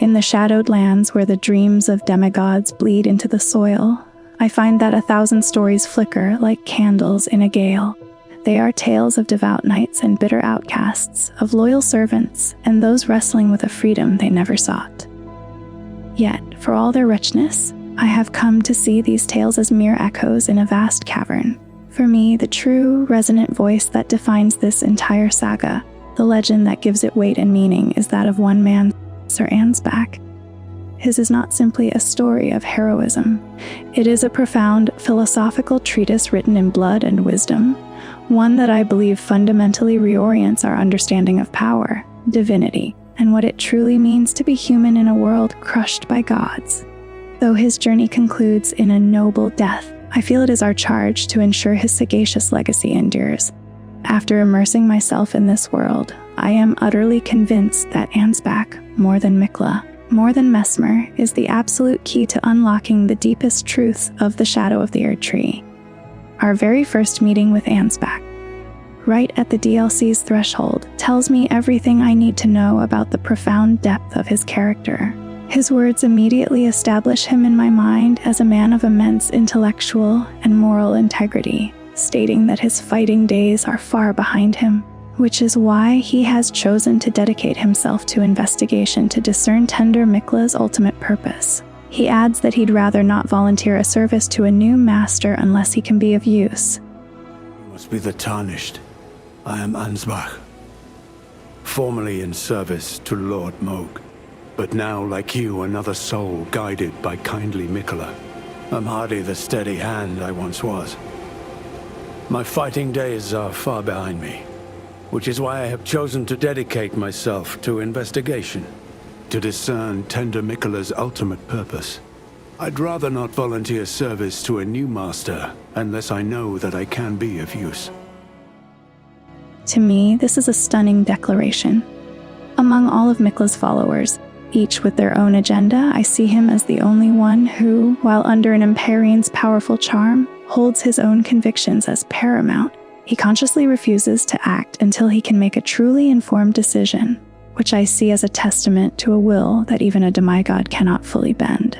In the shadowed lands where the dreams of demigods bleed into the soil, I find that 1,000 stories flicker like candles in a gale. They are tales of devout knights and bitter outcasts, of loyal servants, and those wrestling with a freedom they never sought. Yet, for all their richness, I have come to see these tales as mere echoes in a vast cavern. For me, the true, resonant voice that defines this entire saga, the legend that gives it weight and meaning, is that of one man, Sir Ansbach. His is not simply a story of heroism. It is a profound philosophical treatise written in blood and wisdom, one that I believe fundamentally reorients our understanding of power, divinity, and what it truly means to be human in a world crushed by gods. Though his journey concludes in a noble death, I feel it is our charge to ensure his sagacious legacy endures. After immersing myself in this world, I am utterly convinced that Ansbach, more than Miquella, more than Mesmer, is the absolute key to unlocking the deepest truths of the Shadow of the Erdtree. Our very first meeting with Ansbach, right at the DLC's threshold, tells me everything I need to know about the profound depth of his character. His words immediately establish him in my mind as a man of immense intellectual and moral integrity, stating that his fighting days are far behind him, which is why he has chosen to dedicate himself to investigation to discern tender Miquella's ultimate purpose. He adds that he'd rather not volunteer a service to a new master unless he can be of use. You must be the Tarnished. I am Ansbach, formerly in service to Lord Mohg, but now, like you, another soul guided by Kindly Miquella. I'm hardly the steady hand I once was. My fighting days are far behind me, which is why I have chosen to dedicate myself to investigation, to discern tender Miquella's ultimate purpose. I'd rather not volunteer service to a new master unless I know that I can be of use. To me, this is a stunning declaration. Among all of Miquella's followers, each with their own agenda, I see him as the only one who, while under an Empyrean's powerful charm, holds his own convictions as paramount. He consciously refuses to act until he can make a truly informed decision, which I see as a testament to a will that even a demigod cannot fully bend.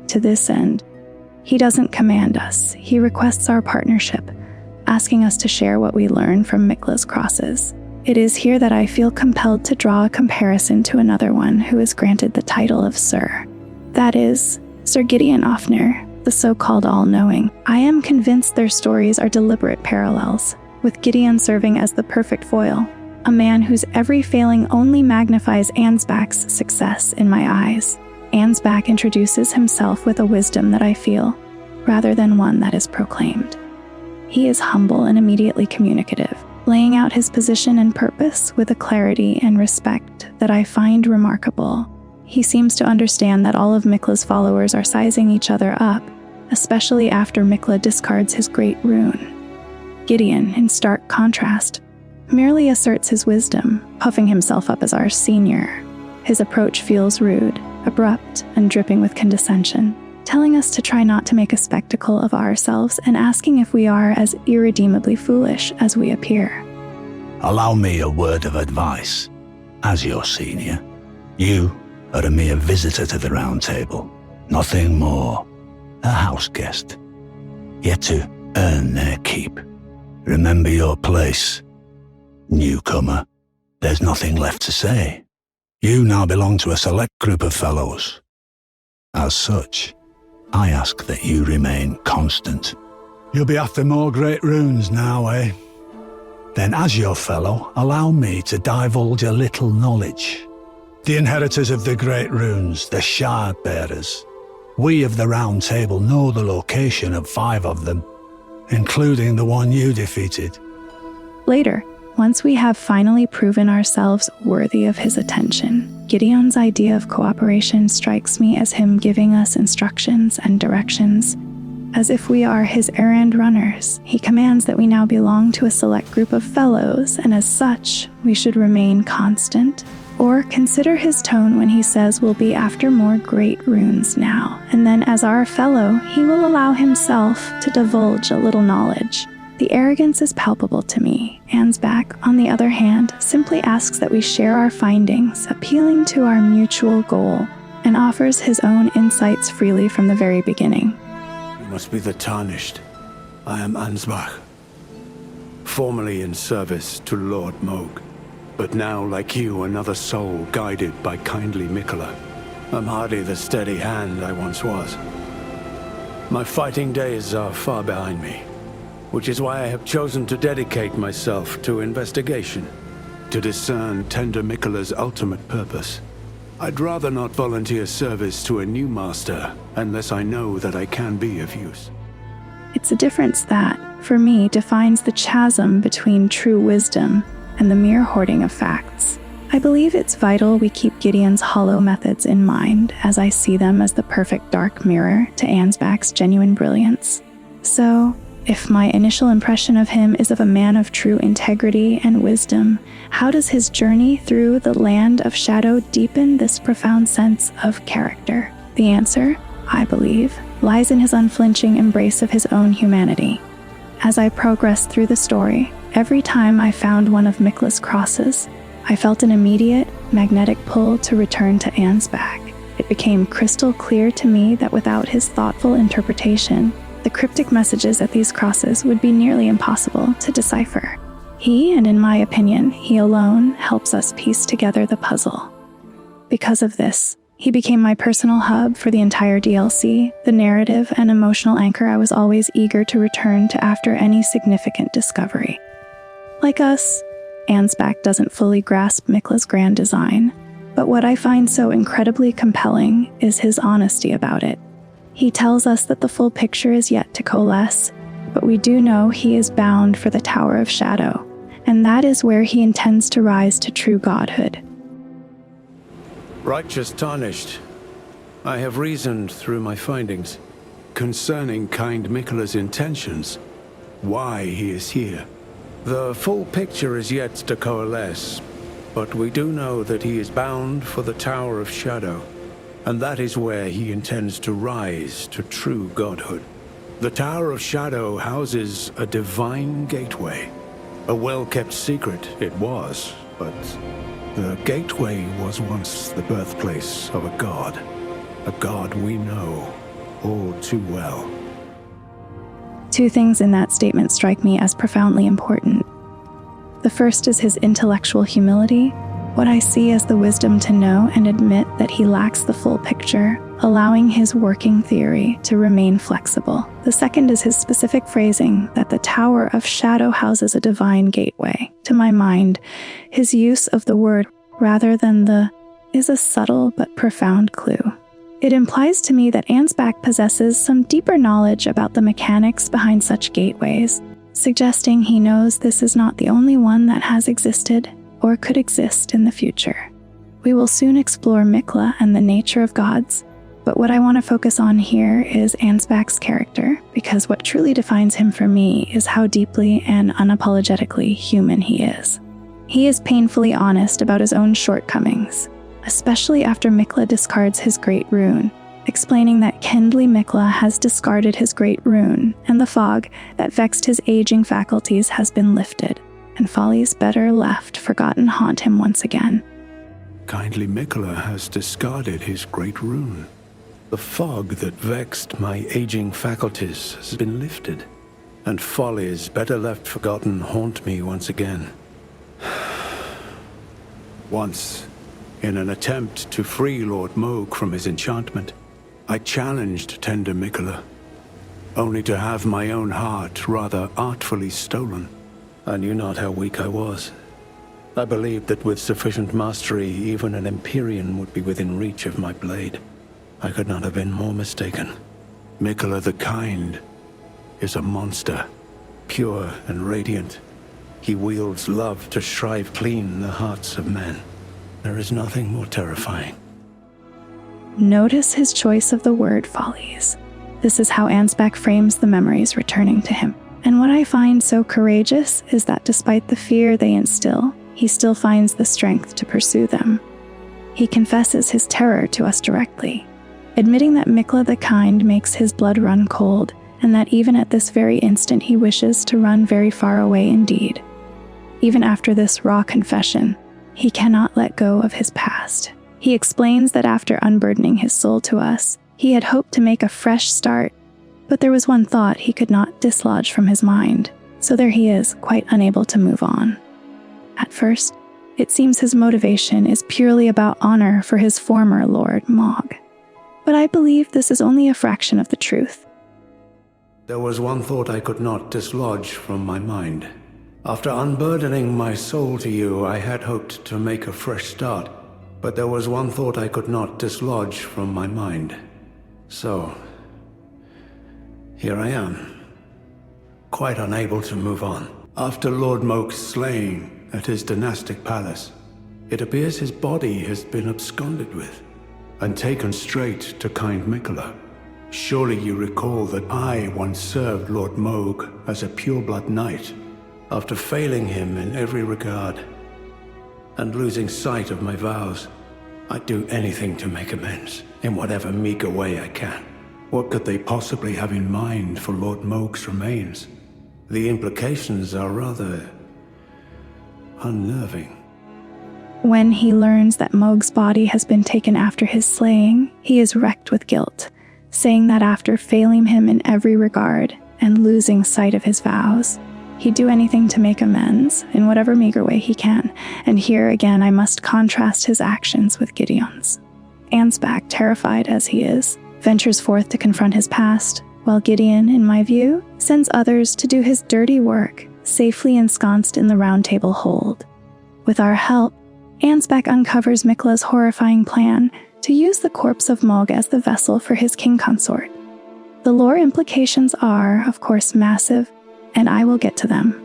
To this end, he doesn't command us, he requests our partnership, asking us to share what we learn from Miquella's crosses. It is here that I feel compelled to draw a comparison to another one who is granted the title of Sir. That is, Sir Gideon Ofner, the so-called all-knowing. I am convinced their stories are deliberate parallels, with Gideon serving as the perfect foil, a man whose every failing only magnifies Ansbach's success in my eyes. Ansbach introduces himself with a wisdom that I feel, rather than one that is proclaimed. He is humble and immediately communicative, laying out his position and purpose with a clarity and respect that I find remarkable. He seems to understand that all of Miquella's followers are sizing each other up, especially after Miquella discards his great rune. Gideon, in stark contrast, merely asserts his wisdom, puffing himself up as our senior. His approach feels rude, abrupt, and dripping with condescension, telling us to try not to make a spectacle of ourselves and asking if we are as irredeemably foolish as we appear. Allow me a word of advice. As your senior, you are a mere visitor to the Round Table, nothing more, a house guest. Yet to earn their keep. Remember your place. Newcomer, there's nothing left to say. You now belong to a select group of fellows. As such, I ask that you remain constant. You'll be after more great runes now, eh? Then as your fellow, allow me to divulge a little knowledge. The inheritors of the great runes, the shard bearers. We of the Round Table know the location of 5 of them, including the one you defeated. Later, once we have finally proven ourselves worthy of his attention, Gideon's idea of cooperation strikes me as him giving us instructions and directions. As if we are his errand runners, he commands that we now belong to a select group of fellows, and as such, we should remain constant. Or consider his tone when he says we'll be after more great runes now, and then as our fellow, he will allow himself to divulge a little knowledge. The arrogance is palpable to me. Ansbach, on the other hand, simply asks that we share our findings, appealing to our mutual goal, and offers his own insights freely from the very beginning. You must be the Tarnished. I am Ansbach, formerly in service to Lord Mohg, but now, like you, another soul guided by Kindly Miquella. I'm hardly the steady hand I once was. My fighting days are far behind me, which is why I have chosen to dedicate myself to investigation, to discern tender Miquella's ultimate purpose. I'd rather not volunteer service to a new master unless I know that I can be of use. It's a difference that, for me, defines the chasm between true wisdom and the mere hoarding of facts. I believe it's vital we keep Gideon's hollow methods in mind, as I see them as the perfect dark mirror to Ansbach's genuine brilliance. So, if my initial impression of him is of a man of true integrity and wisdom, how does his journey through the land of shadow deepen this profound sense of character? The answer, I believe, lies in his unflinching embrace of his own humanity. As I progressed through the story, every time I found one of Miquella's crosses, I felt an immediate, magnetic pull to return to Ansbach. It became crystal clear to me that without his thoughtful interpretation, the cryptic messages at these crosses would be nearly impossible to decipher. He, and in my opinion, he alone, helps us piece together the puzzle. Because of this, he became my personal hub for the entire DLC, the narrative and emotional anchor I was always eager to return to after any significant discovery. Like us, Ansbach doesn't fully grasp Miquella's grand design, but what I find so incredibly compelling is his honesty about it. He tells us that the full picture is yet to coalesce, but we do know he is bound for the Tower of Shadow, and that is where he intends to rise to true godhood. Righteous Tarnished, I have reasoned through my findings concerning Kind Miquella's intentions, why he is here. The full picture is yet to coalesce, but we do know that he is bound for the Tower of Shadow, and that is where he intends to rise to true godhood. The Tower of Shadow houses a divine gateway. A well-kept secret it was, but the gateway was once the birthplace of a god we know all too well. Two things in that statement strike me as profoundly important. The first is his intellectual humility, what I see as the wisdom to know and admit that he lacks the full picture, allowing his working theory to remain flexible. The second is his specific phrasing that the Tower of Shadow houses a divine gateway. To my mind, his use of the word rather than the is a subtle but profound clue. It implies to me that Ansbach possesses some deeper knowledge about the mechanics behind such gateways, suggesting he knows this is not the only one that has existed or could exist in the future. We will soon explore Miquella and the nature of gods, but what I want to focus on here is Ansbach's character, because what truly defines him for me is how deeply and unapologetically human he is. He is painfully honest about his own shortcomings, especially after Miquella discards his great rune, explaining that Kindly Miquella has discarded his great rune, and the fog that vexed his aging faculties has been lifted, and Folly's better left forgotten haunt him once again. Kindly Miquella has discarded his great rune. The fog that vexed my aging faculties has been lifted, and Folly's better left forgotten haunt me once again. Once, in an attempt to free Lord Mohg from his enchantment, I challenged tender Miquella, only to have my own heart rather artfully stolen. I knew not how weak I was. I believed that with sufficient mastery, even an Empyrean would be within reach of my blade. I could not have been more mistaken. Miquella the Kind is a monster, pure and radiant. He wields love to shrive clean the hearts of men. There is nothing more terrifying. Notice his choice of the word follies. This is how Ansbach frames the memories returning to him. And what I find so courageous is that despite the fear they instill, he still finds the strength to pursue them. He confesses his terror to us directly, admitting that Miquella the Kind makes his blood run cold and that even at this very instant he wishes to run very far away indeed. Even after this raw confession, he cannot let go of his past. He explains that after unburdening his soul to us, he had hoped to make a fresh start, but there was one thought he could not dislodge from his mind, so there he is, quite unable to move on. At first, it seems his motivation is purely about honor for his former Lord Mohg. But I believe this is only a fraction of the truth. There was one thought I could not dislodge from my mind. After unburdening my soul to you, I had hoped to make a fresh start, but there was one thought I could not dislodge from my mind. So, here I am, quite unable to move on. After Lord Mohg's slaying at his dynastic palace, it appears his body has been absconded with and taken straight to Kindly Miquella. Surely you recall that I once served Lord Mohg as a Pureblood Knight, after failing him in every regard and losing sight of my vows. I'd do anything to make amends, in whatever meager way I can. What could they possibly have in mind for Lord Mohg's remains? The implications are rather unnerving. When he learns that Mohg's body has been taken after his slaying, he is wrecked with guilt, saying that after failing him in every regard and losing sight of his vows, he'd do anything to make amends in whatever meager way he can. And here again I must contrast his actions with Gideon's. Ansbach, terrified as he is, ventures forth to confront his past, while Gideon, in my view, sends others to do his dirty work, safely ensconced in the Round Table hold. With our help, Ansbach uncovers Miquella's horrifying plan to use the corpse of Mohg as the vessel for his king consort. The lore implications are, of course, massive, and I will get to them.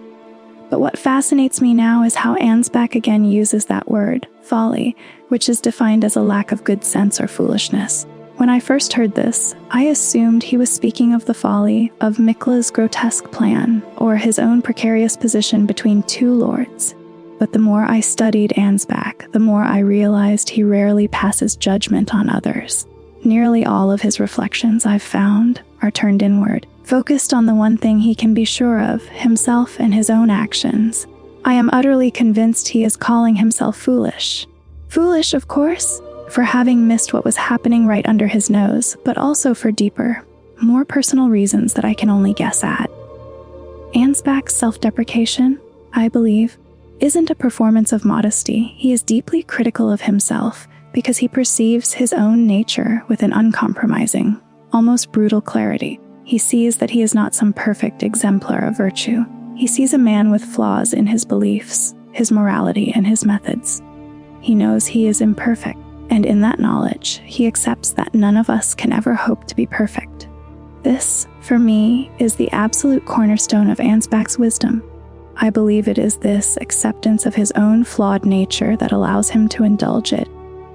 But what fascinates me now is how Ansbach again uses that word, folly, which is defined as a lack of good sense or foolishness. When I first heard this, I assumed he was speaking of the folly of Miquella's grotesque plan, or his own precarious position between two lords. But the more I studied Ansbach, the more I realized he rarely passes judgment on others. Nearly all of his reflections, I've found, are turned inward, focused on the one thing he can be sure of, himself and his own actions. I am utterly convinced he is calling himself foolish. Foolish, of course, for having missed what was happening right under his nose, but also for deeper, more personal reasons that I can only guess at. Ansbach's self-deprecation, I believe, isn't a performance of modesty. He is deeply critical of himself because he perceives his own nature with an uncompromising, almost brutal clarity. He sees that he is not some perfect exemplar of virtue. He sees a man with flaws in his beliefs, his morality, and his methods. He knows he is imperfect, and in that knowledge, he accepts that none of us can ever hope to be perfect. This, for me, is the absolute cornerstone of Ansbach's wisdom. I believe it is this acceptance of his own flawed nature that allows him to indulge it,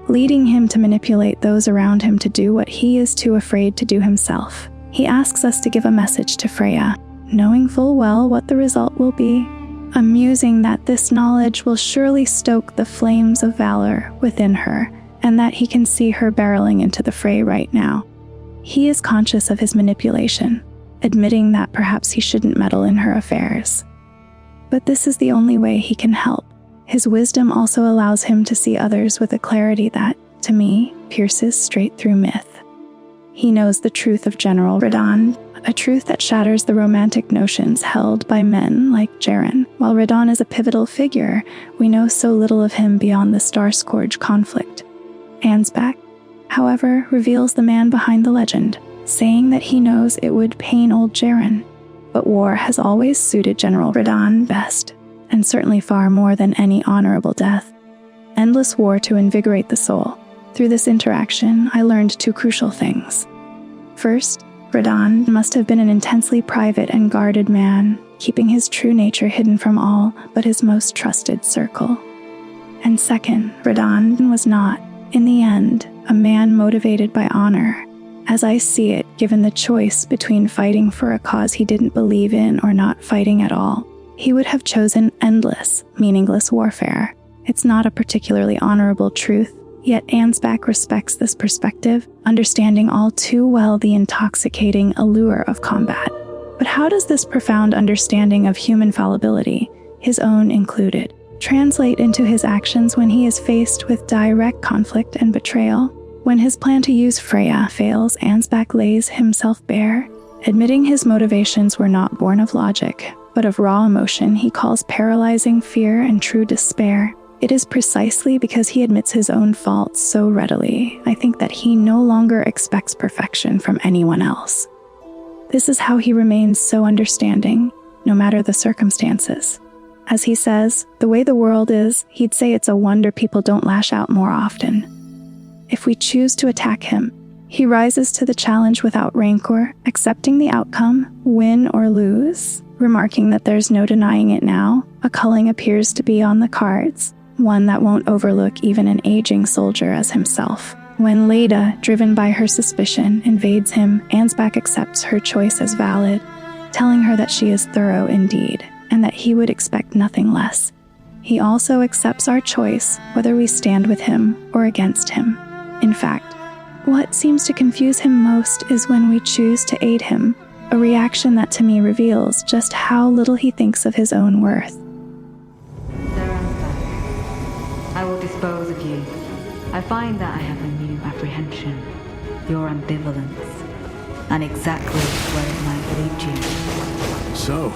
leading him to manipulate those around him to do what he is too afraid to do himself. He asks us to give a message to Freya, knowing full well what the result will be, amusing that this knowledge will surely stoke the flames of valor within her, and that he can see her barreling into the fray right now. He is conscious of his manipulation, admitting that perhaps he shouldn't meddle in her affairs. But this is the only way he can help. His wisdom also allows him to see others with a clarity that, to me, pierces straight through myth. He knows the truth of General Radahn, a truth that shatters the romantic notions held by men like Jaren. While Radahn is a pivotal figure, we know so little of him beyond the Star-Scourge conflict. Ansbach, however, reveals the man behind the legend, saying that he knows it would pain old Jaren. But war has always suited General Radahn best, and certainly far more than any honorable death. Endless war to invigorate the soul. Through this interaction, I learned two crucial things. First, Radahn must have been an intensely private and guarded man, keeping his true nature hidden from all but his most trusted circle. And second, Radahn was not, in the end, a man motivated by honor. As I see it, given the choice between fighting for a cause he didn't believe in or not fighting at all, he would have chosen endless, meaningless warfare. It's not a particularly honorable truth, Yet Ansbach respects this perspective, understanding all too well the intoxicating allure of combat. But how does this profound understanding of human fallibility, his own included, translate into his actions when he is faced with direct conflict and betrayal? When his plan to use Freya fails, Ansbach lays himself bare. Admitting his motivations were not born of logic, but of raw emotion he calls paralyzing fear and true despair. It is precisely because he admits his own faults so readily, I think, that he no longer expects perfection from anyone else. This is how he remains so understanding, no matter the circumstances. As he says, the way the world is, he'd say it's a wonder people don't lash out more often. If we choose to attack him, he rises to the challenge without rancor, accepting the outcome, win or lose, remarking that there's no denying it now. A culling appears to be on the cards, one that won't overlook even an aging soldier as himself. When Leda, driven by her suspicion, invades him, Ansbach accepts her choice as valid, telling her that she is thorough indeed, and that he would expect nothing less. He also accepts our choice, whether we stand with him or against him. In fact, what seems to confuse him most is when we choose to aid him, a reaction that to me reveals just how little he thinks of his own worth. Sir Ansbach, I will dispose of you. I find that I have a new apprehension, your ambivalence, and exactly where it might lead you. So,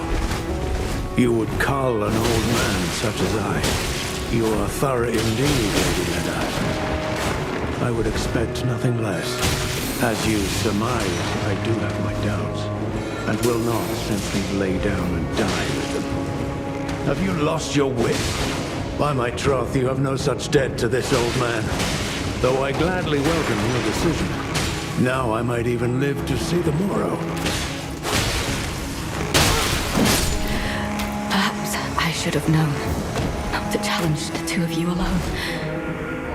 you would cull an old man such as I. You are thorough indeed, Lady Leda. I would expect nothing less. As you surmise, I do have my doubts, and will not simply lay down and die with them. Have you lost your wit? By my troth, you have no such debt to this old man, though I gladly welcome your decision. Now I might even live to see the morrow. Perhaps I should have known not to challenge the two of you alone.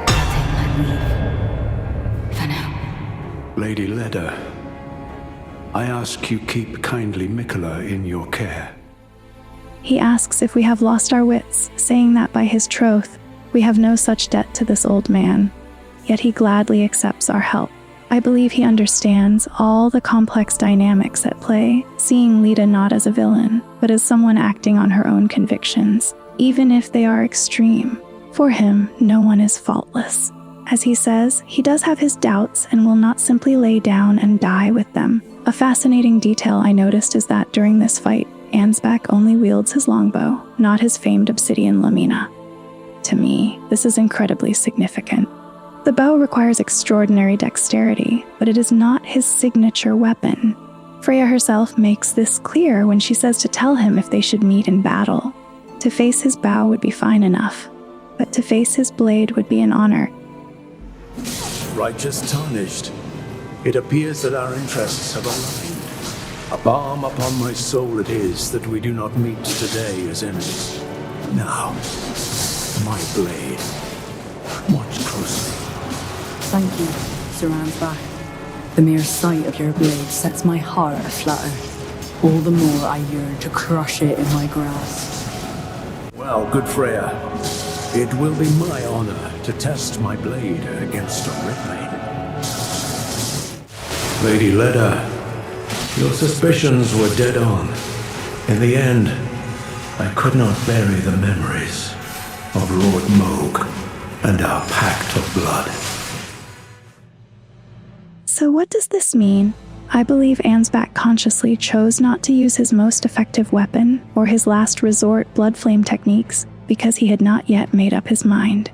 I'll take my leave. For now. Lady Leda, I ask you keep Kindly Miquella in your care. He asks if we have lost our wits, saying that by his troth, we have no such debt to this old man. Yet he gladly accepts our help. I believe he understands all the complex dynamics at play, seeing Leda not as a villain, but as someone acting on her own convictions, even if they are extreme. For him, no one is faultless. As he says, he does have his doubts and will not simply lay down and die with them. A fascinating detail I noticed is that during this fight, Ansbach only wields his longbow, not his famed obsidian lamina. To me, this is incredibly significant. The bow requires extraordinary dexterity, but it is not his signature weapon. Freya herself makes this clear when she says to tell him if they should meet in battle. To face his bow would be fine enough, but to face his blade would be an honor. Righteous Tarnished, it appears that our interests have aligned. A balm upon my soul it is that we do not meet today as enemies. Now, my blade. Watch closely. Thank you, Sir Ansbach. The mere sight of your blade sets my heart aflutter. All the more I yearn to crush it in my grasp. Well, good Freya, it will be my honor to test my blade against a Ridley. Lady Leda, your suspicions were dead on. In the end, I could not bury the memories of Lord Mohg and our pact of blood. So what does this mean? I believe Ansbach consciously chose not to use his most effective weapon or his last resort Bloodflame techniques because he had not yet made up his mind.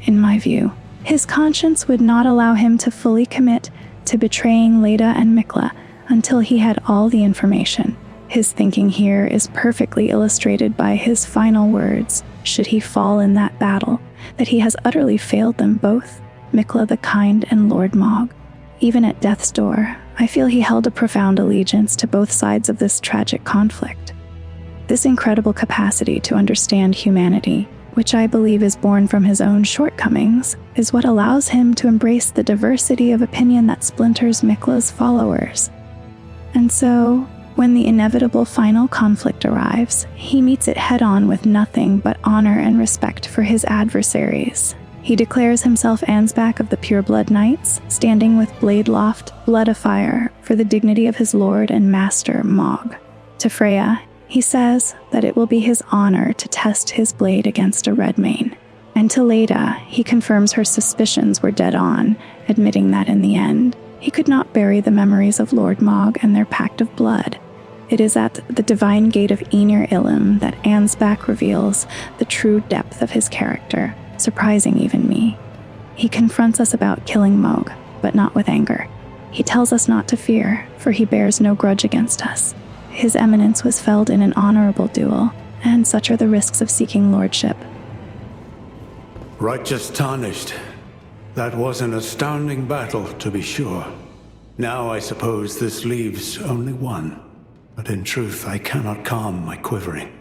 In my view, his conscience would not allow him to fully commit to betraying Leda and Miquella until he had all the information. His thinking here is perfectly illustrated by his final words, should he fall in that battle, that he has utterly failed them both, Miquella the Kind and Lord Mohg. Even at death's door, I feel he held a profound allegiance to both sides of this tragic conflict. This incredible capacity to understand humanity, which I believe is born from his own shortcomings, is what allows him to embrace the diversity of opinion that splinters Miquella's followers. And so, when the inevitable final conflict arrives, he meets it head-on with nothing but honor and respect for his adversaries. He declares himself Ansbach of the Pureblood Knights, standing with blade loft, blood afire, for the dignity of his lord and master, Mohg. To Freya, he says that it will be his honor to test his blade against a Redmane. And to Leda, he confirms her suspicions were dead on, admitting that in the end, he could not bury the memories of Lord Mohg and their pact of blood. It is at the divine gate of Enir Ilim that Ansbach reveals the true depth of his character, surprising even me. He confronts us about killing Mohg, but not with anger. He tells us not to fear, for he bears no grudge against us. His eminence was felled in an honorable duel, and such are the risks of seeking lordship. Righteous Tarnished. That was an astounding battle, to be sure. Now I suppose this leaves only one. But in truth, I cannot calm my quivering.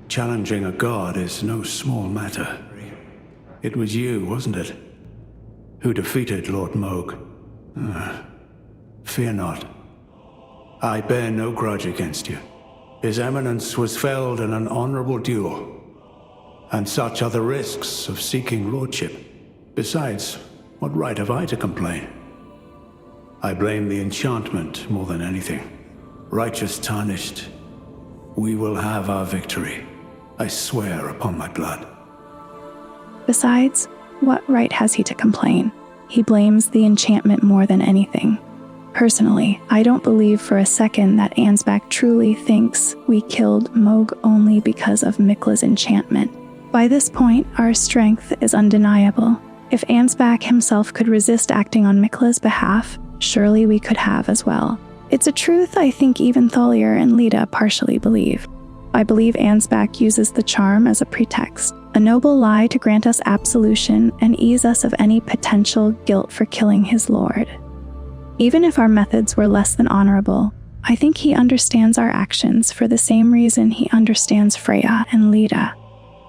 Challenging a god is no small matter. It was you, wasn't it, who defeated Lord Mohg? Fear not. I bear no grudge against you. His eminence was felled in an honorable duel. And such are the risks of seeking lordship. Besides, what right have I to complain? I blame the enchantment more than anything. Righteous Tarnished, we will have our victory. I swear upon my blood. Besides, what right has he to complain? He blames the enchantment more than anything. Personally, I don't believe for a second that Ansbach truly thinks we killed Mohg only because of Miquella's enchantment. By this point, our strength is undeniable. If Ansbach himself could resist acting on Miquella's behalf, surely we could have as well. It's a truth I think even Thalir and Leda partially believe. I believe Ansbach uses the charm as a pretext, a noble lie to grant us absolution and ease us of any potential guilt for killing his lord. Even if our methods were less than honorable, I think he understands our actions for the same reason he understands Freya and Leda.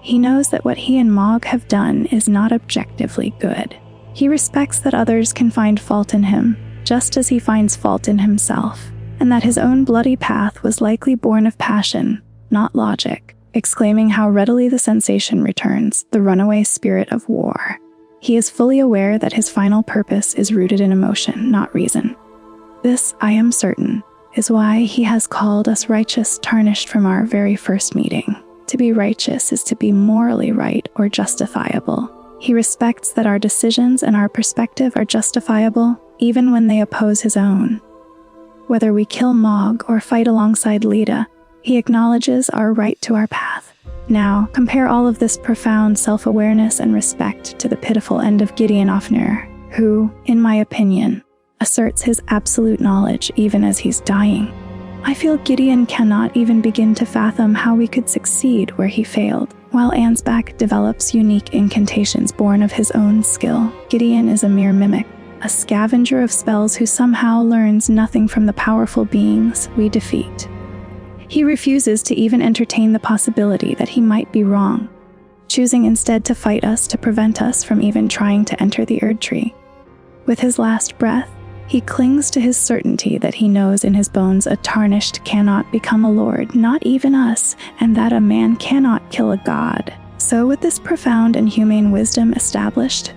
He knows that what he and Mohg have done is not objectively good. He respects that others can find fault in him, just as he finds fault in himself, and that his own bloody path was likely born of passion, not logic, exclaiming how readily the sensation returns, the runaway spirit of war. He is fully aware that his final purpose is rooted in emotion, not reason. This, I am certain, is why he has called us righteous Tarnished from our very first meeting. To be righteous is to be morally right or justifiable. He respects that our decisions and our perspective are justifiable, even when they oppose his own. Whether we kill Mohg or fight alongside Leda, he acknowledges our right to our path. Now, compare all of this profound self-awareness and respect to the pitiful end of Gideon Ofnir, who, in my opinion, asserts his absolute knowledge even as he's dying. I feel Gideon cannot even begin to fathom how we could succeed where he failed. While Ansbach develops unique incantations born of his own skill, Gideon is a mere mimic, a scavenger of spells who somehow learns nothing from the powerful beings we defeat. He refuses to even entertain the possibility that he might be wrong, choosing instead to fight us to prevent us from even trying to enter the Erdtree. With his last breath, he clings to his certainty that he knows in his bones a Tarnished cannot become a lord, not even us, and that a man cannot kill a god. So with this profound and humane wisdom established,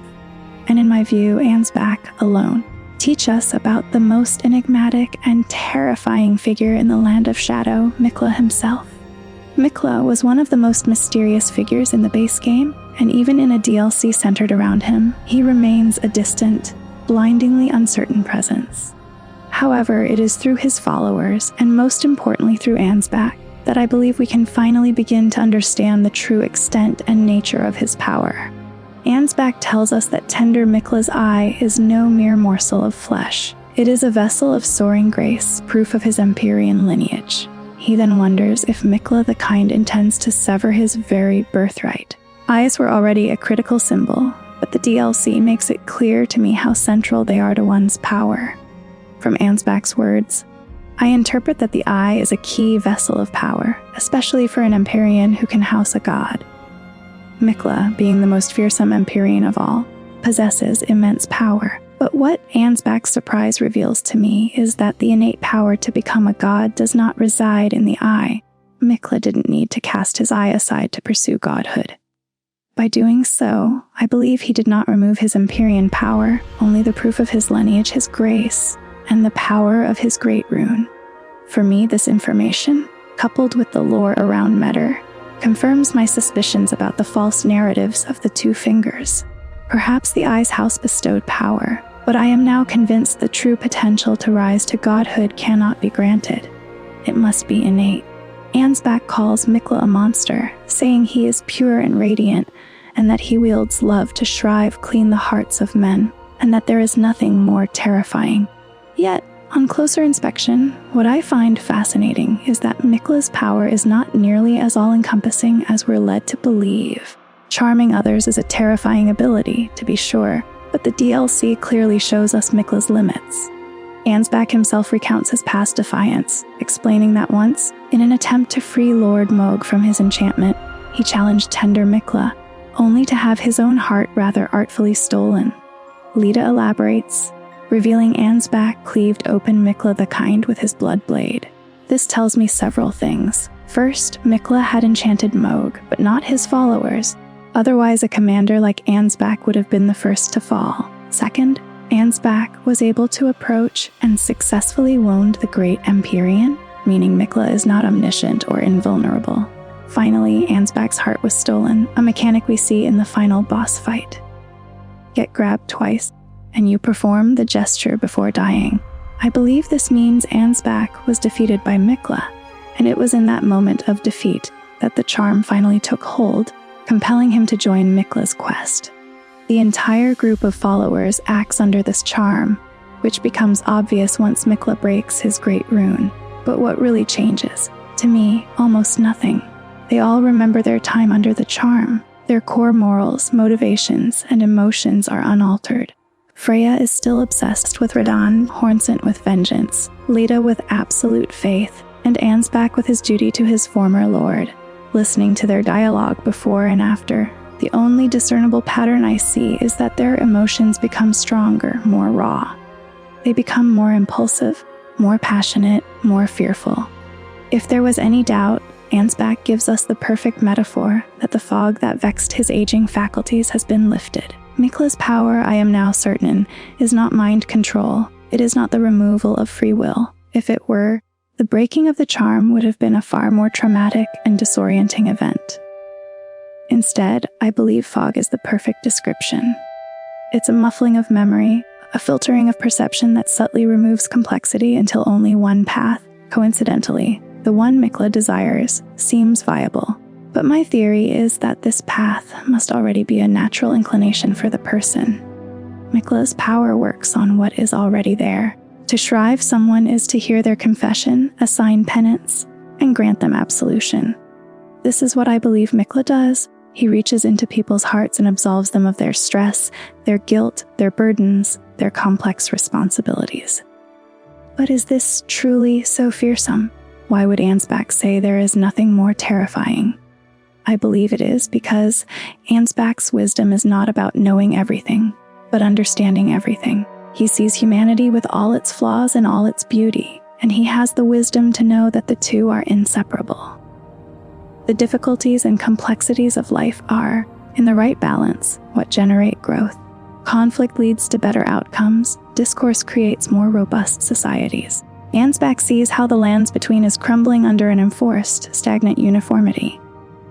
and in my view, Ansbach alone, teach us about the most enigmatic and terrifying figure in the land of Shadow, Miquella himself. Miquella was one of the most mysterious figures in the base game, and even in a DLC centered around him, he remains a distant, blindingly uncertain presence. However, it is through his followers, and most importantly through Ansbach, that I believe we can finally begin to understand the true extent and nature of his power. Ansbach tells us that tender Miquella's eye is no mere morsel of flesh. It is a vessel of soaring grace, proof of his Empyrean lineage. He then wonders if Miquella the Kind intends to sever his very birthright. Eyes were already a critical symbol, but the DLC makes it clear to me how central they are to one's power. From Ansbach's words, I interpret that the eye is a key vessel of power, especially for an Empyrean who can house a god. Miquella, being the most fearsome Empyrean of all, possesses immense power. But what Ansbach's surprise reveals to me is that the innate power to become a god does not reside in the eye. Miquella didn't need to cast his eye aside to pursue godhood. By doing so, I believe he did not remove his Empyrean power, only the proof of his lineage, his grace, and the power of his great rune. For me, this information, coupled with the lore around Metter, confirms my suspicions about the false narratives of the two fingers. Perhaps the Eye's house bestowed power, but I am now convinced the true potential to rise to godhood cannot be granted. It must be innate. Ansbach calls Miquella a monster, saying he is pure and radiant, and that he wields love to shrive clean the hearts of men, and that there is nothing more terrifying. Yet, on closer inspection, what I find fascinating is that Miquella's power is not nearly as all-encompassing as we're led to believe. Charming others is a terrifying ability, to be sure, but the DLC clearly shows us Miquella's limits. Ansbach himself recounts his past defiance, explaining that once, in an attempt to free Lord Mohg from his enchantment, he challenged tender Miquella, only to have his own heart rather artfully stolen. Leda elaborates, revealing Ansbach cleaved open Miquella the Kind with his blood blade. This tells me several things. First, Miquella had enchanted Mohg, but not his followers. Otherwise, a commander like Ansbach would have been the first to fall. Second, Ansbach was able to approach and successfully wound the great Empyrean, meaning Miquella is not omniscient or invulnerable. Finally, Ansbach's heart was stolen, a mechanic we see in the final boss fight. Get grabbed twice, and you perform the gesture before dying. I believe this means Ansbach was defeated by Miquella, and it was in that moment of defeat that the charm finally took hold, compelling him to join Miquella's quest. The entire group of followers acts under this charm, which becomes obvious once Miquella breaks his great rune. But what really changes? To me, almost nothing. They all remember their time under the charm. Their core morals, motivations, and emotions are unaltered. Freya is still obsessed with Radahn, Hornsent with vengeance, Leda with absolute faith, and Ansbach with his duty to his former lord. Listening to their dialogue before and after, the only discernible pattern I see is that their emotions become stronger, more raw. They become more impulsive, more passionate, more fearful. If there was any doubt, Ansbach gives us the perfect metaphor that the fog that vexed his aging faculties has been lifted. Miquella's power, I am now certain, is not mind control. It is not the removal of free will. If it were, the breaking of the charm would have been a far more traumatic and disorienting event. Instead, I believe fog is the perfect description. It's a muffling of memory, a filtering of perception that subtly removes complexity until only one path, coincidentally, the one Miquella desires, seems viable. But my theory is that this path must already be a natural inclination for the person. Miquella's power works on what is already there. To shrive someone is to hear their confession, assign penance, and grant them absolution. This is what I believe Miquella does. He reaches into people's hearts and absolves them of their stress, their guilt, their burdens, their complex responsibilities. But is this truly so fearsome? Why would Ansbach say there is nothing more terrifying? I believe it is because Ansbach's wisdom is not about knowing everything, but understanding everything. He sees humanity with all its flaws and all its beauty, and he has the wisdom to know that the two are inseparable. The difficulties and complexities of life are, in the right balance, what generate growth. Conflict leads to better outcomes. Discourse creates more robust societies. Ansbach sees how the lands between is crumbling under an enforced, stagnant uniformity.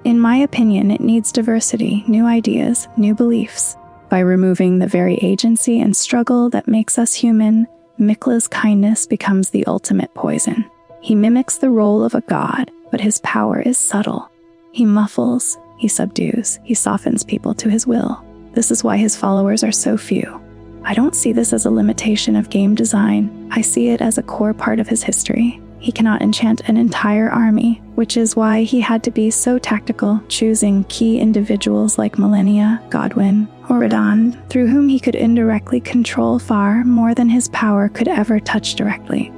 In my opinion, it needs diversity, new ideas, new beliefs. By removing the very agency and struggle that makes us human, Miquella's kindness becomes the ultimate poison. He mimics the role of a god, but his power is subtle. He muffles, he subdues, he softens people to his will. This is why his followers are so few. I don't see this as a limitation of game design. I see it as a core part of his history. He cannot enchant an entire army, which is why he had to be so tactical, choosing key individuals like Malenia, Godwyn, or Radahn, through whom he could indirectly control far more than his power could ever touch directly.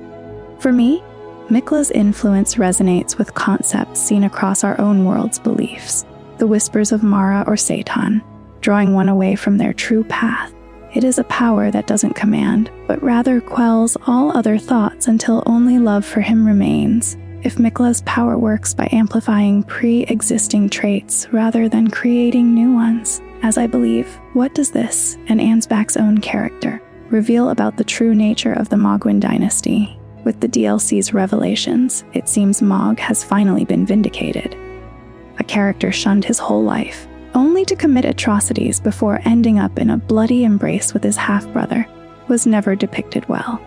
For me, Miquella's influence resonates with concepts seen across our own world's beliefs, the whispers of Mara or Satan, drawing one away from their true path. It is a power that doesn't command, but rather quells all other thoughts until only love for him remains. if Miquella's power works by amplifying pre-existing traits rather than creating new ones, as I believe, what does this, and Ansbach's own character, reveal about the true nature of the Mohgwyn dynasty? With the DLC's revelations, it seems Mohg has finally been vindicated. A character shunned his whole life, only to commit atrocities before ending up in a bloody embrace with his half-brother, was never depicted well.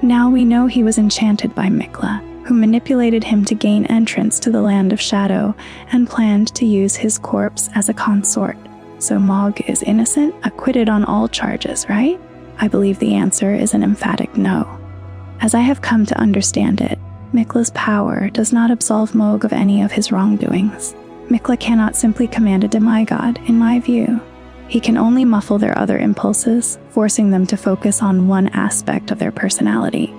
Now we know he was enchanted by Miquella, who manipulated him to gain entrance to the Land of Shadow and planned to use his corpse as a consort. So Mohg is innocent, acquitted on all charges, right? I believe the answer is an emphatic no. As I have come to understand it, Miquella's power does not absolve Mohg of any of his wrongdoings. Miquella cannot simply command a demigod, in my view. He can only muffle their other impulses, forcing them to focus on one aspect of their personality.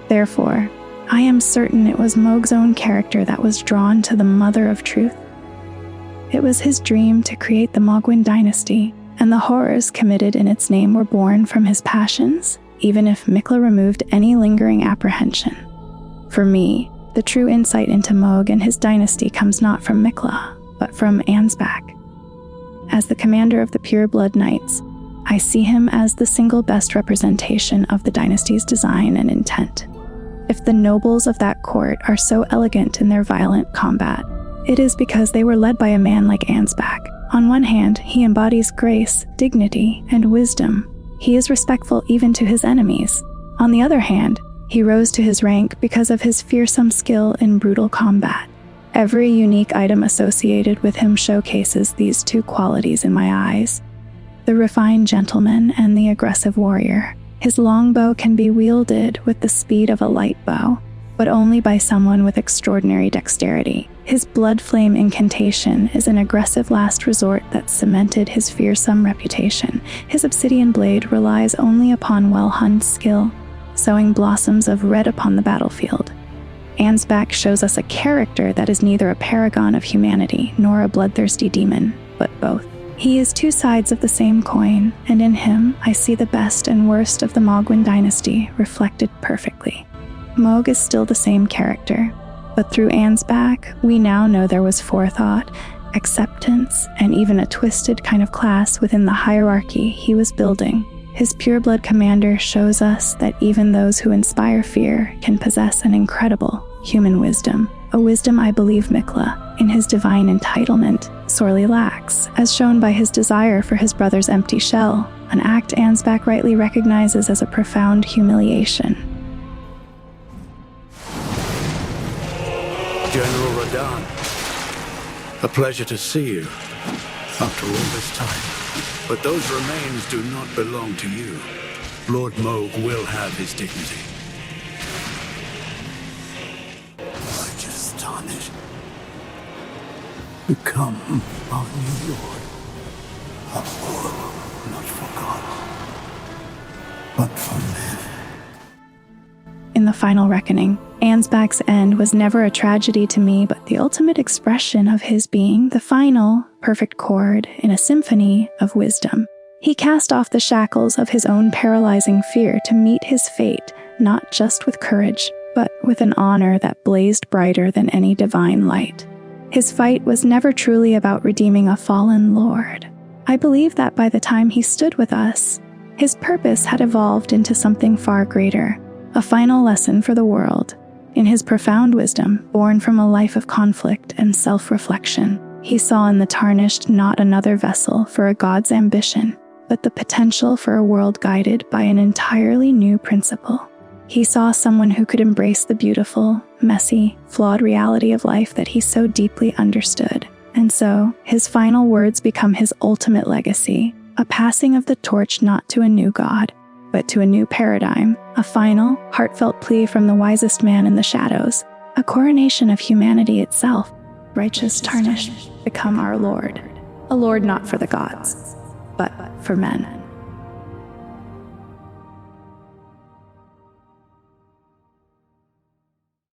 Therefore, I am certain it was Mohg's own character that was drawn to the Mother of Truth. It was his dream to create the Mohgwyn dynasty, and the horrors committed in its name were born from his passions, even if Miquella removed any lingering apprehension. For me, the true insight into Mohg and his dynasty comes not from Miquella, but from Ansbach. As the commander of the Pureblood Knights, I see him as the single best representation of the dynasty's design and intent. If the nobles of that court are so elegant in their violent combat, it is because they were led by a man like Ansbach. On one hand, he embodies grace, dignity, and wisdom. He is respectful even to his enemies. On the other hand, he rose to his rank because of his fearsome skill in brutal combat. Every unique item associated with him showcases these two qualities in my eyes: the refined gentleman and the aggressive warrior. His longbow can be wielded with the speed of a light bow, but only by someone with extraordinary dexterity. His Bloodflame incantation is an aggressive last resort that cemented his fearsome reputation. His obsidian blade relies only upon well-honed skill, sowing blossoms of red upon the battlefield. Ansbach shows us a character that is neither a paragon of humanity nor a bloodthirsty demon, but both. He is two sides of the same coin, and in him I see the best and worst of the Mohgwyn dynasty reflected perfectly. Mohg is still the same character, but through Ansbach, we now know there was forethought, acceptance, and even a twisted kind of class within the hierarchy he was building. His pureblood commander shows us that even those who inspire fear can possess an incredible human wisdom, a wisdom I believe Miquella, in his divine entitlement, sorely lacks, as shown by his desire for his brother's empty shell, an act Ansbach rightly recognizes as a profound humiliation. General Radahn, a pleasure to see you after all this time. But those remains do not belong to you. Lord Mohg will have his dignity. Righteous Tarnished, become our new Lord. A war not for God, but for men. In the final reckoning, Ansbach's end was never a tragedy to me, but the ultimate expression of his being, the final, perfect chord in a symphony of wisdom. He cast off the shackles of his own paralyzing fear to meet his fate, not just with courage, but with an honor that blazed brighter than any divine light. His fight was never truly about redeeming a fallen lord. I believe that by the time he stood with us, his purpose had evolved into something far greater, a final lesson for the world. In his profound wisdom, born from a life of conflict and self-reflection, he saw in the Tarnished not another vessel for a god's ambition, but the potential for a world guided by an entirely new principle. He saw someone who could embrace the beautiful, messy, flawed reality of life that he so deeply understood. And so, his final words become his ultimate legacy, a passing of the torch not to a new god, but to a new paradigm, a final, heartfelt plea from the wisest man in the shadows, a coronation of humanity itself. Righteous Tarnished, become our Lord, a Lord not for the gods, but for men.